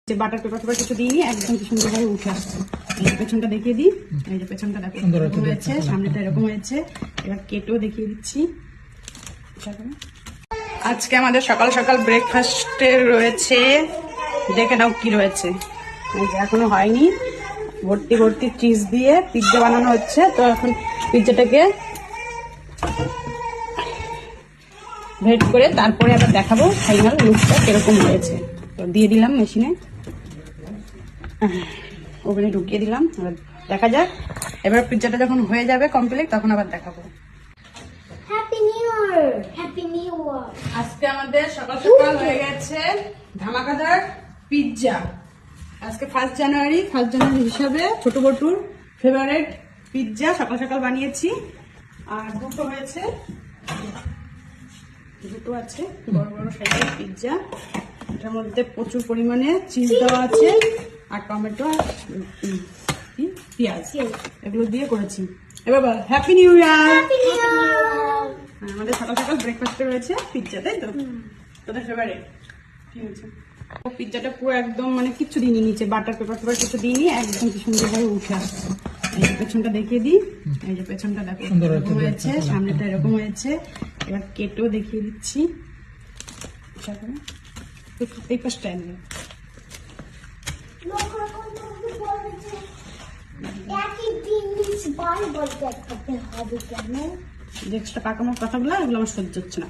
যে butter paper কিছু দিইনি, একদম কি সুন্দরভাবে উঠে আসছে। এই যে পেছনটা দেখিয়ে দিই, এই যে পেছনটা দেখো এরকম হয়েছে, সামনেটা এরকম হয়েছে। এবার কেটেও দেখিয়ে দিচ্ছি। আজকে আমাদের সকাল সকাল ব্রেকফাস্টে রয়েছে, দেখে নাও কি রয়েছে। এই যে এখনো হয়নি, ভর্তি ভর্তি চিজ দিয়ে পিৎজা বানানো হচ্ছে। তো এখন পিৎজাটাকে ভেট করে তারপরে আবার দেখাবো ফাইনাল লুকটা কিরকম হয়েছে। তো দিয়ে দিলাম মেশিনে, ওভেনে ঢুকিয়ে দিলাম, এবার দেখা যাক। এবার পিৎজাটা যখন হয়ে যাবে কমপ্লিট তখন আবার দেখাবো। Happy new year, happy new year. আজকে আমাদের সকাল সকাল হয়ে গেছে ধামাকাদার পিৎজা। আজকে 1 জানুয়ারি হিসাবে ছোট বটুর ফেভারিট পিৎজা সকাল সকাল বানিয়েছি। আর দুটো হয়েছে, দুটো আছে বড় বড় সাইজের পিৎজা। এটার মধ্যে প্রচুর পরিমাণে চিজ দেওয়া আছে আর টমেটো আর পেঁয়াজ, এগুলো দিয়ে করেছি। এবার বল হ্যাপি নিউ ইয়ার। আমাদের সকাল সকাল ব্রেকফাস্টে রয়েছে পিৎজা, তাই তো? তোদের ফেভারিট কি হয়েছে? পিৎজাটা পুরো একদম মানে কিচ্ছু দিইনি, নিচে বাটার পেপার কিছু দিইনি, একদম কি সুন্দরভাবে উঠে আসছে। এই যে পেছনটা দেখিয়ে দিই, এই যে পেছনটা দেখো এরকম হয়েছে, সামনেটা এরকম হয়েছে। এবার কেটেও দেখিয়ে দিচ্ছি। এই পাশটা এনে যে এক্সট্রা পাকানোর কথাগুলো এগুলো আমার সহ্য হচ্ছে না।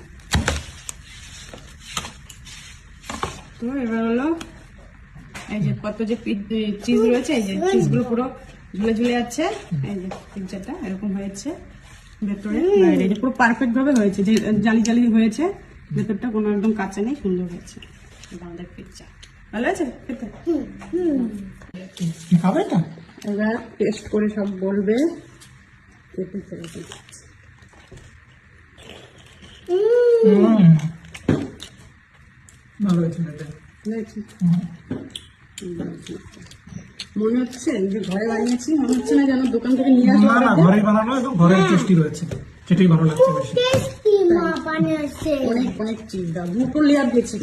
তো এবার হলো এই যে কত যে চিজ রয়েছে, এই যে চিজগুলো পুরো ঝুলে ঝুলে যাচ্ছে। এই যে পিৎজাটা এরকম হয়েছে ভেতরে, এই যে পুরো পারফেক্ট ভাবে হয়েছে, যে জালি জালি হয়েছে, ভেতরটা কোনো একদম কাঁচা নেই, সুন্দর হয়েছে আমাদের পিৎজা। ভালো আছে খেতে? খাবে না? এবার টেস্ট করে সব বলবে। ভালো হয়েছে। মনে হচ্ছে যে ঘরে বানিয়েছি, মনে হচ্ছে না যেন দোকান থেকে নিয়ে আসবো। না, ঘরে বানানো একদম ঘরের টেস্টি রয়েছে, সেটাই ভালো লাগছে বেশি। অনেক অনেক চিজ দাও, দুটো লেয়ার দিয়েছি।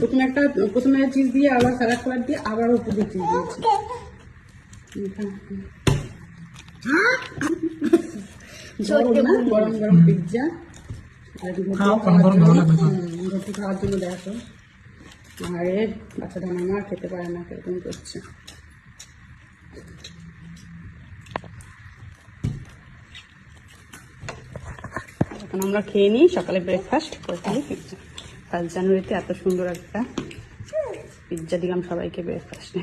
প্রথমে চিজ দিয়ে আবার সালাদ কালার দিয়ে আবার উপর দিয়ে চিজ দিয়েছি। গরম গরম পিৎজা রুটি খাওয়ার জন্য দেখো। আরে বাচ্চাটা আমার খেতে পারে না, কিরকম করছে। এখন আমরা খেয়ে নিই সকালে ব্রেকফাস্ট করে ফেলি পিৎজা। 1 জানুয়ারিতে এত সুন্দর একটা পিৎজা দিলাম সবাইকে ব্রেকফাস্টে।